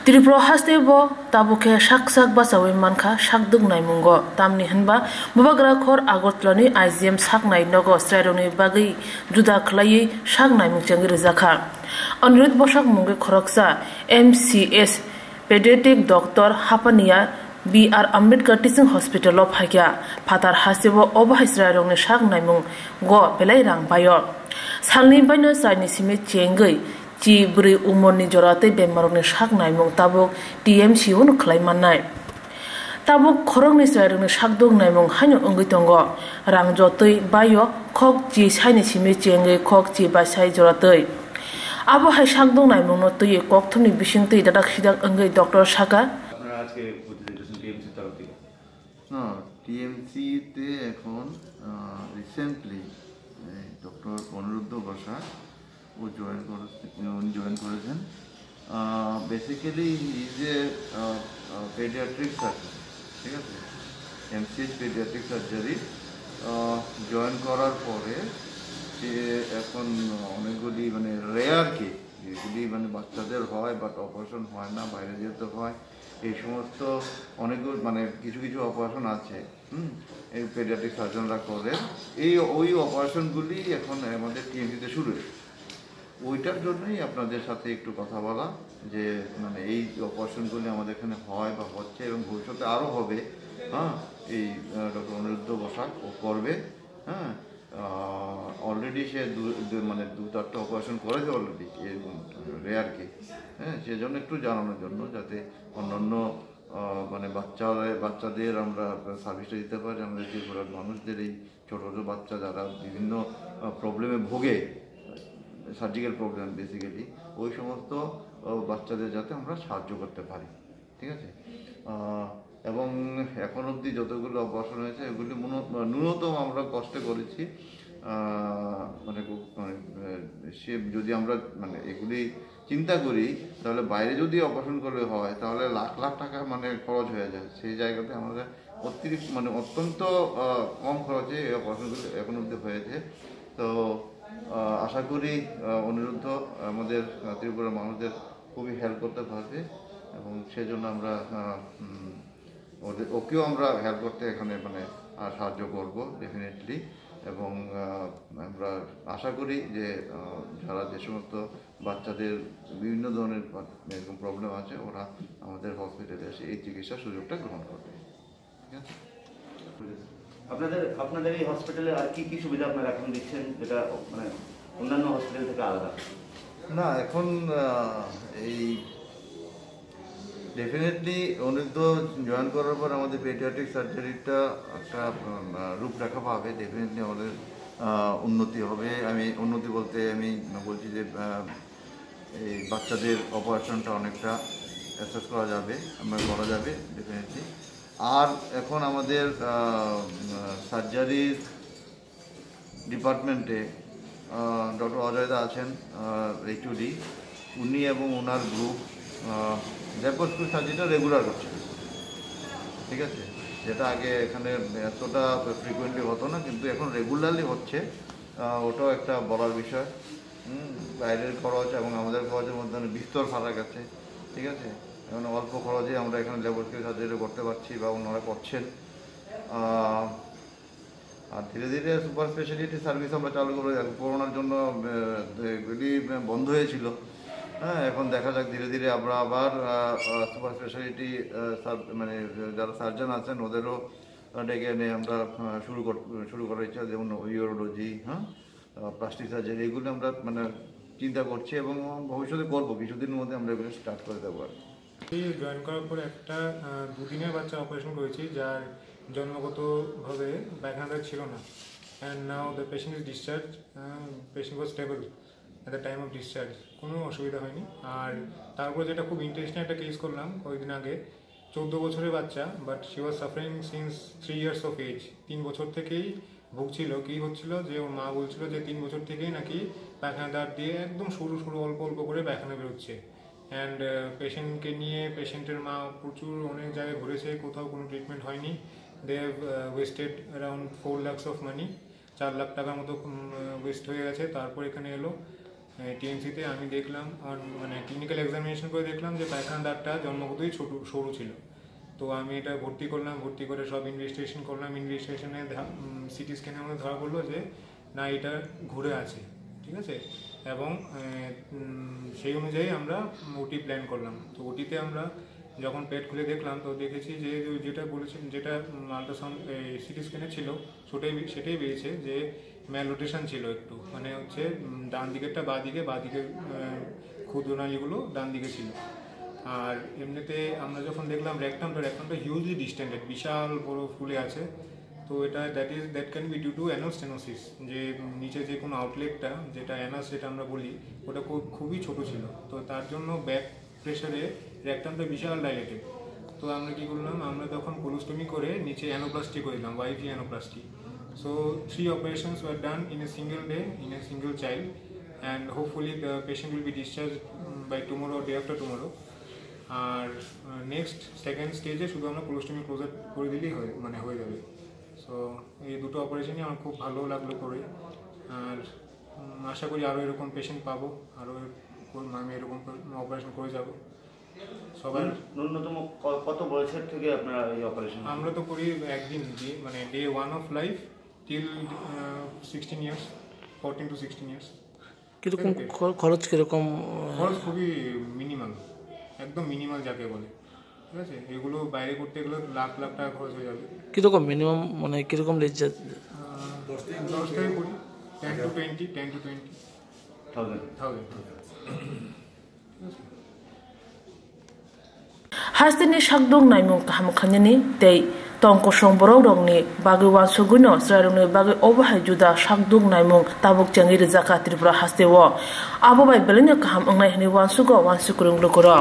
Tripura hastebo tabuke shak basawi manka shakdug naimungo tamni hanba bubagra khor agotlani IGM sak nai nogo straironi bagi juda khlai shak naimung changi rizakha Anirudh bosak munge khoroksa MCS pediatric doctor hapania BR Ambedkar Teaching Hospital of Hagia Patar hastebo obahai straironi shak naimung go belai rang bayo salni baina saini simi chengai Ci beri umur ni jorate bemarong ni shak naimung tabuk TMC un klai manai tabuk khorong ni srai ni shak dog naimung hanyo ongoi tongo rang jotoi bayo khok ji saini simi chengai khok ji ba sai joratoi abo hai shak dog naimung no tui kok thuni bising tei dadak sidak ongoi Dr. Shaka আপনারা আজকে প্রতিদিন TMC তরফ থেকে না TMC তে এখন recently doctor অনুরুদ্ধ বসা ও join করেছেন basically is a paediatric surgeon ঠিক আছে এমসিএস পেডিয়াট্রিক সার্জারি জয়েন করার পরে সে এখন অনেকগুলি মানে রেয়ার কেস যেগুলি মানে বাচ্চাদের হয় বাট অপারেশন হয় না বাইরে যেতে হয় এই সমস্ত অনেকগুলো মানে কিছু কিছু অপারেশন আছে এই পেডিয়াট্রিক সার্জনরা করে ওই অপারেশনগুলি এখন আমাদের টিএমসিতে শুরু হয়েছে ওইটার জন্যই আপনাদের সাথে একটু কথা বলা যে মানে এই অপারেশনগুলি আমাদের এখানে হয় বা হচ্ছে এবং ভবিষ্যতে আরও হবে এই ডক্টর অনুরুদ্ধ বসাক ও করবে অলরেডি সে মানে 2-4টা অপারেশন করেছে অলরেডি রেয়ারকে সেজন্য একটু জানানোর জন্য যাতে অন্যান্য মানে বাচ্চাদের আমরা সার্ভিসটা দিতে পারি আমাদের ত্রিপুরার মানুষদের এই ছোটো ছোটো বাচ্চা যারা বিভিন্ন প্রবলেমে ভোগে সার্জিক্যাল প্রবলেম বেসিক্যালি ওই সমস্ত বাচ্চাদের যাতে আমরা সাহায্য করতে পারি ঠিক আছে এবং এখন অবধি যতগুলো অপারেশন হয়েছে এগুলি ন্যূনতম আমরা কষ্টে করেছি মানে সে যদি আমরা মানে এগুলি চিন্তা করি তাহলে বাইরে যদি অপারেশন করলে হয় তাহলে লাখ লাখ টাকা মানে খরচ হয়ে যায় সেই জায়গাতে আমাদের অতিরিক্ত মানে অত্যন্ত কম খরচে এই অপারেশনগুলো এখন অবধি হয়েছে তো আশা করি অনুরুদ্ধ আমাদের ত্রিপুরার মানুষদের খুবই হেল্প করতে পারবে এবং সেজন্য আমরা ওকেও আমরা হেল্প করতে এখানে মানে সাহায্য করব ডেফিনেটলি এবং আমরা আশা করি যে যারা যে সমস্ত বাচ্চাদের বিভিন্ন ধরনের এরকম প্রবলেম আছে ওরা আমাদের হসপিটালে এসে এই চিকিৎসার সুযোগটা গ্রহণ করবে ঠিক আছে আপনাদের এই হসপিটালে আর কি কি সুবিধা আপনারা এখন দিচ্ছেন যেটা মানে অন্যান্য হসপিটাল থেকে আলাদা না এখন এই ডেফিনেটলি অনুরুদ্ধ জয়েন করার পর আমাদের পেডিয়াট্রিক সার্জারিটা একটা রূপরেখা পাবে ডেফিনেটলি আমাদের উন্নতি হবে আমি উন্নতি বলতে আমি বলছি যে এই বাচ্চাদের অপারেশনটা অনেকটা অ্যাসেস করা যাবে করা যাবে ডেফিনেটলি আর এখন আমাদের সার্জারির ডিপার্টমেন্টে ডক্টর অজয়দা আছেন এইচওডি উনি এবং ওনার গ্রুপ ল্যাপারোস্কোপি সার্জারিটা রেগুলার হচ্ছে ঠিক আছে যেটা আগে এখানে এতটা ফ্রিকুয়েন্টলি হতো না কিন্তু এখন রেগুলারলি হচ্ছে ওটাও একটা বলার বিষয় বাইরের খরচ এবং আমাদের খরচের মধ্যে বিস্তর ফারাক আছে ঠিক আছে এখন অল্প খরচে আমরা এখানে ল্যাপারোস্কোপি সার্জারি করতে পারছি বা ওনারা করছেন আর ধীরে ধীরে সুপার স্পেশালিটি সার্ভিস আমরা চালু করে করোনার জন্য এগুলি বন্ধ হয়েছিল এখন দেখা যাক ধীরে ধীরে আমরা আবার সুপার স্পেশালিটি মানে যারা সার্জন আছেন ওদেরও ডেকে এনে আমরা শুরু করার ইচ্ছা যেমন ইউরোলজি প্লাস্টিক সার্জারি এগুলো আমরা মানে চিন্তা করছি এবং ভবিষ্যতে করবো কিছুদিনের মধ্যে আমরা এগুলো স্টার্ট করে দেবো আর জয়েন করার পরে একটা 2 দিনের বাচ্চা অপারেশন করেছি যার জন্মগতভাবে পায়খানা ছিল না and now the patient is discharge patient was stable at the time of discharge কোনো অসুবিধা হয়নি আর তারপর যেটা খুব ইন্টারেস্টিং একটা কেস করলাম কয়েকদিন আগে 14 বছরের বাচ্চা but she was suffering since 3 years of age 3 বছর থেকেই ভুগছিল কী হচ্ছিল যে ওর মা বলছিল যে 3 বছর থেকেই নাকি পায়খানা দাঁত দিয়ে একদম সরু সরু অল্প অল্প করে পায়খানা বেরোচ্ছে অ্যান্ড পেশেন্টকে নিয়ে পেশেন্টের মা প্রচুর অনেক জায়গায় ঘুরেছে কোথাও কোনো ট্রিটমেন্ট হয়নি they have wasted around 4 lakhs of money 4 lakh টাকার মতো ওয়েস্ট হয়ে গেছে তারপর এখানে এলো টিএমসিতে আমি দেখলাম মানে ক্লিনিক্যাল এক্সামিনেশন করে দেখলাম যে পায়খানা দাগটা জন্মগতই সরু ছিল। তো আমি এটা ভর্তি করলাম, ভর্তি করে সব ইনভেস্টিগেশন করলাম। ইনভেস্টিগেশনে সিটি স্ক্যানে আমাদের ধরা পড়লো যে না, এটা ঘুরে আছে, ঠিক আছে। এবং সেই অনুযায়ী আমরা ওটি প্ল্যান করলাম। তো ওটিতে আমরা যখন পেট খুলে দেখলাম তো দেখেছি যে যেটা বলেছি, যেটা আল্ট্রাসাউন্ড সিটি স্ক্যানে ছিল সেটাই বেরিয়েছে যে ম্যাল রোটেশন ছিল একটু, মানে হচ্ছে ডান দিকেরটা বাঁ দিকে ক্ষুদ্র নালীগুলো ডান দিকে ছিল। আর এমনিতে আমরা যখন দেখলাম রেকটামটা হিউজলি ডিস্টেন্ডেড, বিশাল বড় ফুলে আছে। তো এটা that can be due to anal stenosis, যে নিচে যে কোনো আউটলেটটা যেটা অ্যানাস যেটা আমরা বলি ওটা খুবই ছোট ছিল। তো তার জন্য ব্যাক প্রেশারে রেকটামটা বিশাল ডাইলেটেড। তো আমরা কি করলাম, আমরা তখন কোলোস্টমি করে নিচে অ্যানোপ্লাস্টি করে দিলাম, YV অ্যানোপ্লাস্টি। So 3 operations were done in a single day in a single child, and hopefully the patient will be discharged by tomorrow or day after tomorrow. আর নেক্সট সেকেন্ড স্টেজে শুধু আমরা কোলোস্টমি ক্লোজার করে দিলেই হয়ে যাবে। সো এই দুটো অপারেশনই আমার খুব ভালো লাগলো করে। আর আশা করি আরও এরকম পেশেন্ট পাবো, আরও আমি এরকম অপারেশন করে যাব। সবার ন্যূনতম কত বয়সের থেকে আপনারা এই অপারেশন? আমরা তো করি একদিন, মানে day 1 of life till 16 years, 14 to 16 years. কিরকম খরচ? কিরকম খরচ? খুবই মিনিমাল, একদম মিনিমাল যাকে বলে, ঠিক আছে। এগুলো বাইরে করতে গেলে লাখ লাখ টাকা খরচ হয়ে যাবে। কিরকম মিনিমাম, মানে কিরকম রেঞ্জ? 10 থেকে 20, 10 to 20,000. Hastini shakdong naimung kaham khanyani tei tongko song borok rongni bagi wansuguno srarungni bagi obahai juda shakdong naimung tabuk changi rijaka Tripura hastewo abo bai belenya kaham angnai hini wansugo wansukurung lokoro